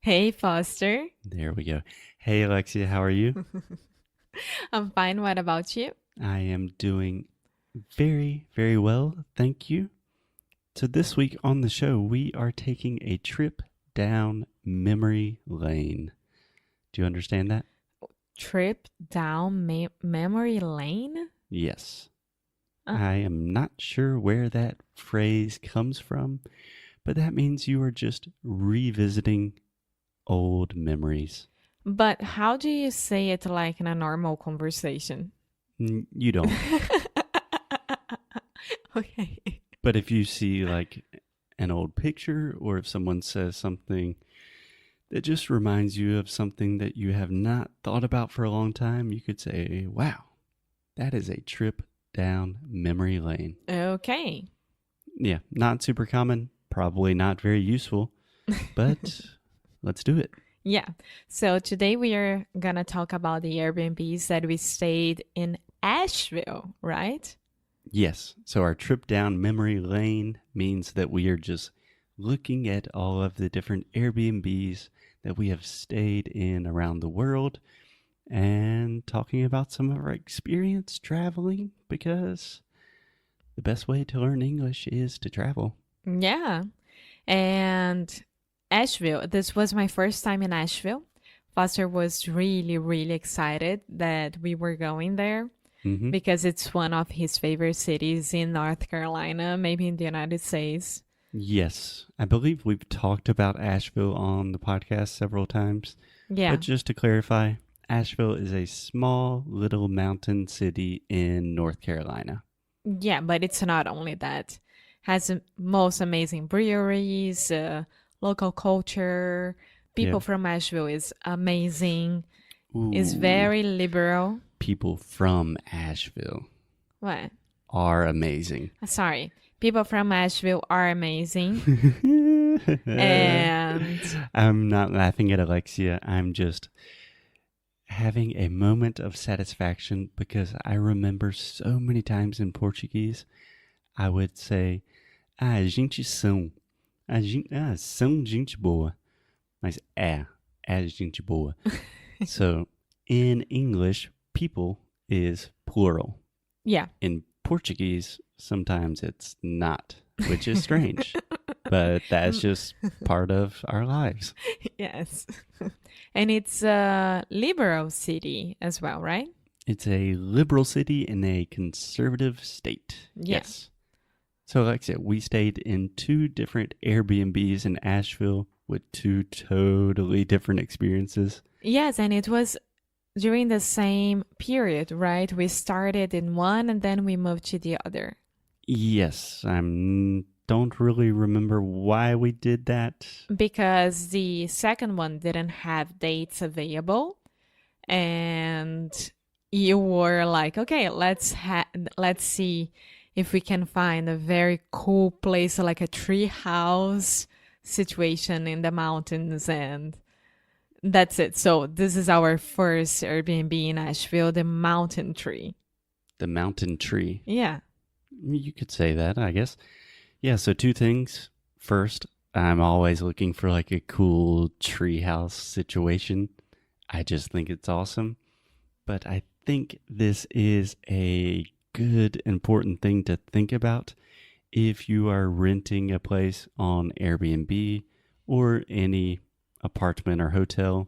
Hey, Foster. There we go. Hey, Alexia, how are you? I'm fine. What about you? I am doing very, very well. Thank you. So, this week on the show, we are taking a trip down memory lane. Do you understand that? Trip down memory lane? Yes. Uh, I am not sure where that phrase comes from, but that means you are just revisiting old memories. but how do you say it like in a normal conversation? You don't. Okay. But if you see like an old picture or if someone says something that just reminds you of something that you have not thought about for a long time, you could say, wow, that is a trip down memory lane. Okay. Yeah, not super common, probably not very useful, but let's do it. Yeah. So today we are going to talk about the Airbnbs that we stayed in Asheville, right? Yes, so our trip down memory lane means that we are just looking at all of the different Airbnbs that we have stayed in around the world and talking about some of our experience traveling because the best way to learn English is to travel. Yeah. And Asheville, this was my first time in Asheville. Foster was really, really excited that we were going there Hmm. because it's one of his favorite cities in North Carolina, maybe in the United States. Yes, I believe we've talked about Asheville on the podcast several times, but Yeah. just to clarify, Asheville is a small little mountain city in North Carolina. Yeah, but it's not only that. Has the most amazing breweries, local culture. Yeah. People from Asheville is amazing. Is Ooh, very liberal. people from Asheville What? are amazing. Sorry. People from Asheville are amazing. And I'm not laughing at Alexia. I'm just having a moment of satisfaction because I remember so many times in Portuguese, I would say, a gente são. São gente boa. Mas é gente boa. So in English, people is plural. yeah. In Portuguese, sometimes it's not, which is strange. But that's just part of our lives. Yes. And it's a liberal city as well, right? It's a liberal city in a conservative state. Yeah. Yes. So, like I said, we stayed in two different Airbnbs in Asheville with two totally different experiences. Yes, and it was during the same period, right? We started in one and then we moved to the other. Yes, I don't really remember why we did that. Because the second one didn't have dates available and you were like, okay, let's see if we can find a very cool place like a tree house situation in the mountains, and that's it. So this is our first Airbnb in Asheville, the mountain tree. The mountain tree. Yeah. You could say that, I guess. Yeah, so two things. First, I'm always looking for like a cool treehouse situation. I just think it's awesome. But I think this is a good, important thing to think about if you are renting a place on Airbnb or any apartment or hotel,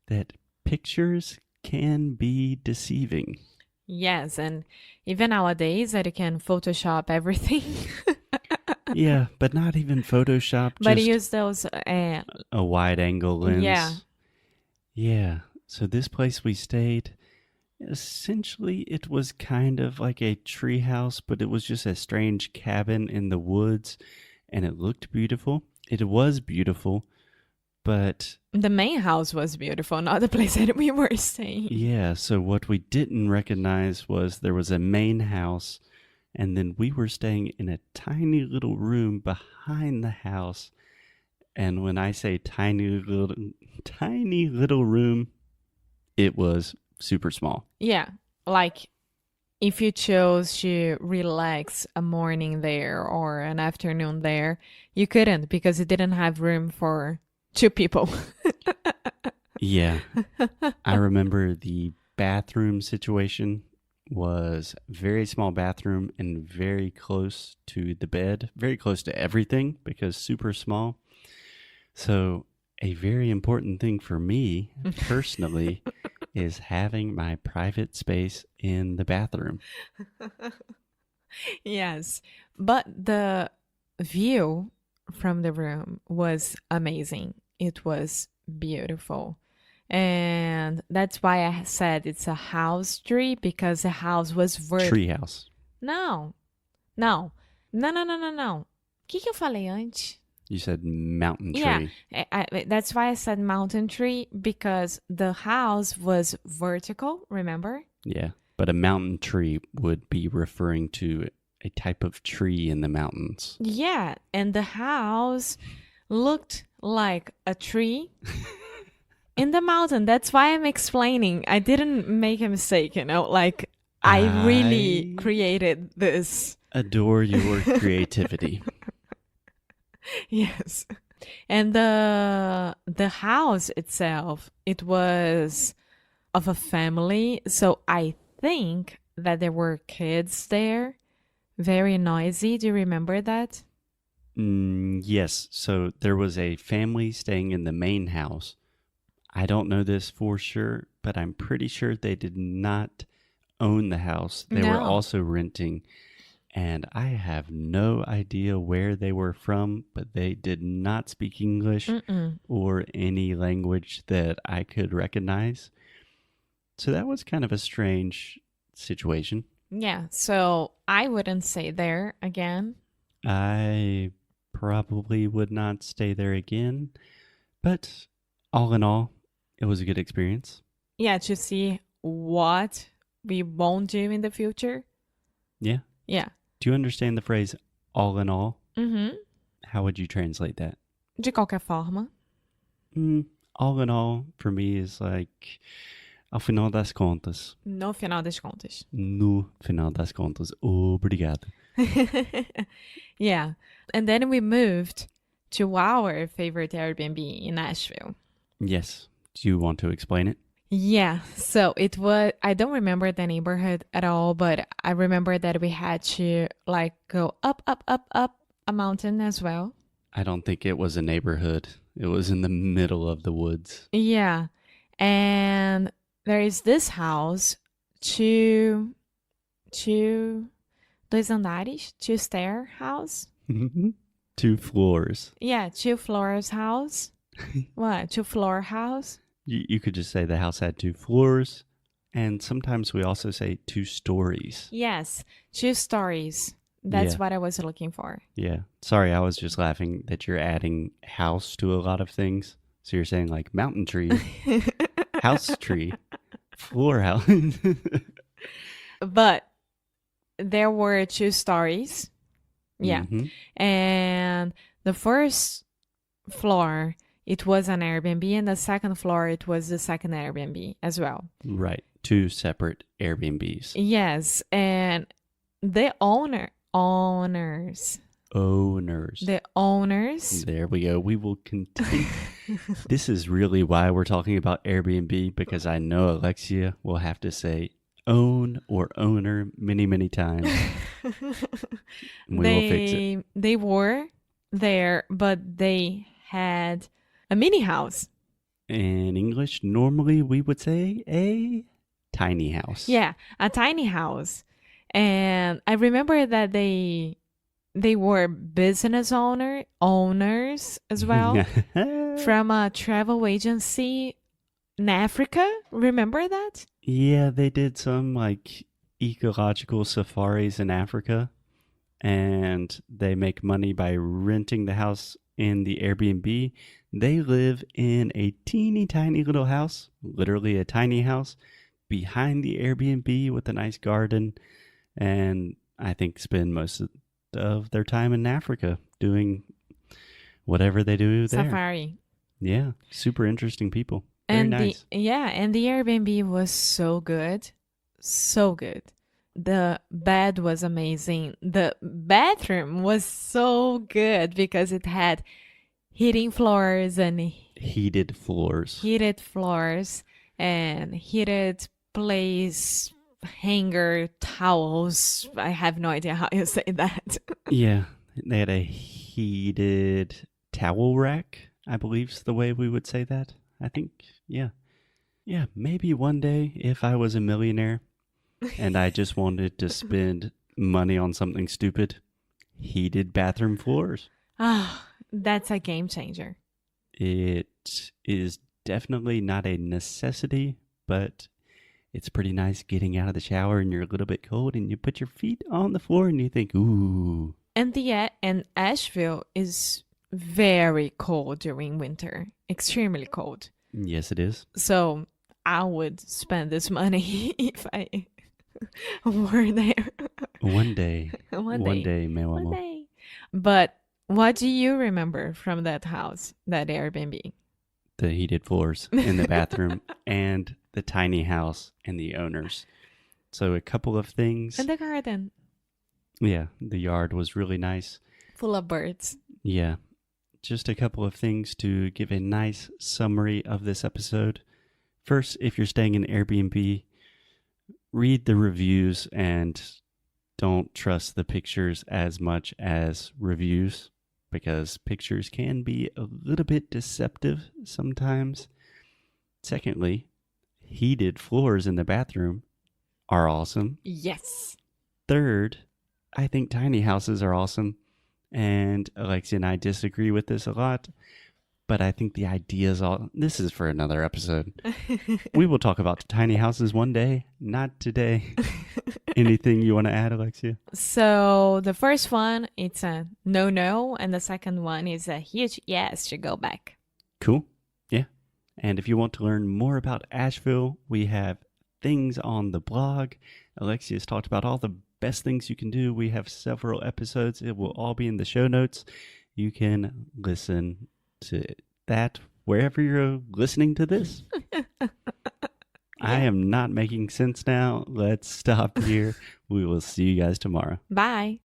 that pictures can be deceiving. Yes, and even nowadays that you can Photoshop everything. Yeah, but not even Photoshop, But just use those, a wide angle yeah, lens. Yeah, so this place we stayed, essentially it was kind of like a treehouse, but it was just a strange cabin in the woods, and it looked beautiful. It was beautiful, but the main house was beautiful, not the place that we were staying. yeah, so what we didn't recognize was there was a main house, and then we were staying in a tiny little room behind the house. And when I say tiny little room, it was super small. Yeah, like if you chose to relax a morning there or an afternoon there, you couldn't because it didn't have room for 2 people. Yeah. I remember the bathroom situation was very small bathroom and very close to the bed, very close to everything because super small. So a very important thing for me personally is having my private space in the bathroom. Yes, but the view from the room was amazing. It was beautiful. And that's why I said it's a house tree because the house was Treehouse. Não, não, não. O que eu falei antes? You said mountain Yeah, tree. that's why I said mountain tree because the house was vertical, remember? Yeah. But a mountain tree would be referring to a type of tree in the mountains. Yeah, and the house looked like a tree in the mountain. That's why I'm explaining. I didn't make a mistake, like I really created this. Adore your creativity. Yes. And the house itself, it was of a family, so I think that there were kids there. Very noisy. Do you remember that? Yes. So there was a family staying in the main house. I don't know this for sure, but I'm pretty sure they did not own the house. They were No. also renting. And I have no idea where they were from, but they did not speak English or any language that I could recognize. So that was kind of a strange situation. Yeah, so I wouldn't stay there again. I probably would not stay there again, but all in all, it was a good experience. Yeah, to see what we won't do in the future. Yeah. Yeah. Do you understand the phrase all in all? Mm-hmm. How would you translate that? De qualquer forma. All in all, for me, is like, ao final das contas. No final das contas. No final das contas. Obrigado. Yeah. And then we moved to our favorite Airbnb in Asheville. Yes. Do you want to explain it? Yeah, so it was, I don't remember the neighborhood at all, but I remember that we had to like go up a mountain as well. I don't think it was a neighborhood. It was in the middle of the woods. Yeah, and there is this house, dois andares, 2-stair house. 2 floors. Yeah, 2 floors house. What? 2-floor house? You could just say the house had 2 floors. And sometimes we also say 2 stories. Yes, 2 stories. That's Yeah. what I was looking for. Yeah. Sorry, I was just laughing that you're adding house to a lot of things. So you're saying like mountain tree, house tree, floor house. But there were 2 stories. Yeah. Mhm. And the first floor, it was an Airbnb, and the second floor, it was the second Airbnb as well. Right. 2 separate Airbnbs. Yes, and the owners. The owners. There we go. We will continue. This is really why we're talking about Airbnb, because I know Alexia will have to say own or owner many, many times. We will fix it. They were there, but they had a mini house. In English, normally we would say a tiny house. Yeah, a tiny house. And I remember that they were business owners as well from a travel agency in Africa. Remember that? Yeah, they did some like ecological safaris in Africa, and they make money by renting the house in the Airbnb. They live in a teeny tiny little house, literally a tiny house, behind the Airbnb with a nice garden, and I think spend most of their time in Africa doing whatever they do there. Safari. Yeah, super interesting people. Very And nice. and the Airbnb was so good. So good. The bed was amazing. The bathroom was so good because it had heating floors and Heated floors. heated floors and heated place hanger towels. I have no idea how you say that. Yeah, they had a heated towel rack, I believe is the way we would say that. I think, yeah. Yeah, maybe one day if I was a millionaire and I just wanted to spend money on something stupid, heated bathroom floors. Ah, that's a game changer. It is definitely not a necessity, but it's pretty nice getting out of the shower and you're a little bit cold and you put your feet on the floor and you think, ooh. And Asheville is very cold during winter, extremely cold. Yes, it is. So I would spend this money if I were there. One day. One day. meu One amor. day. But what do you remember from that house, that Airbnb? The heated floors in the bathroom and the tiny house and the owners. So a couple of things. And the garden, Yeah, the yard was really nice. full of birds. Yeah, just a couple of things to give a nice summary of this episode. First, if you're staying in Airbnb, read the reviews and don't trust the pictures as much as reviews because pictures can be a little bit deceptive sometimes. Secondly, heated floors in the bathroom are awesome. Yes. Third, I think tiny houses are awesome. And Alexia and I disagree with this a lot, but I think the idea is all. This is for another episode. We will talk about tiny houses one day, not today. Anything you want to add, Alexia? So the first one, it's a no, and the second one is a huge yes to go back. Cool. Yeah. And if you want to learn more about Asheville, we have things on the blog. Alexia's talked about all the best things you can do. We have several episodes. It will all be in the show notes. You can listen to that wherever you're listening to this. I am not making sense now. Let's stop here. We will see you guys tomorrow. Bye.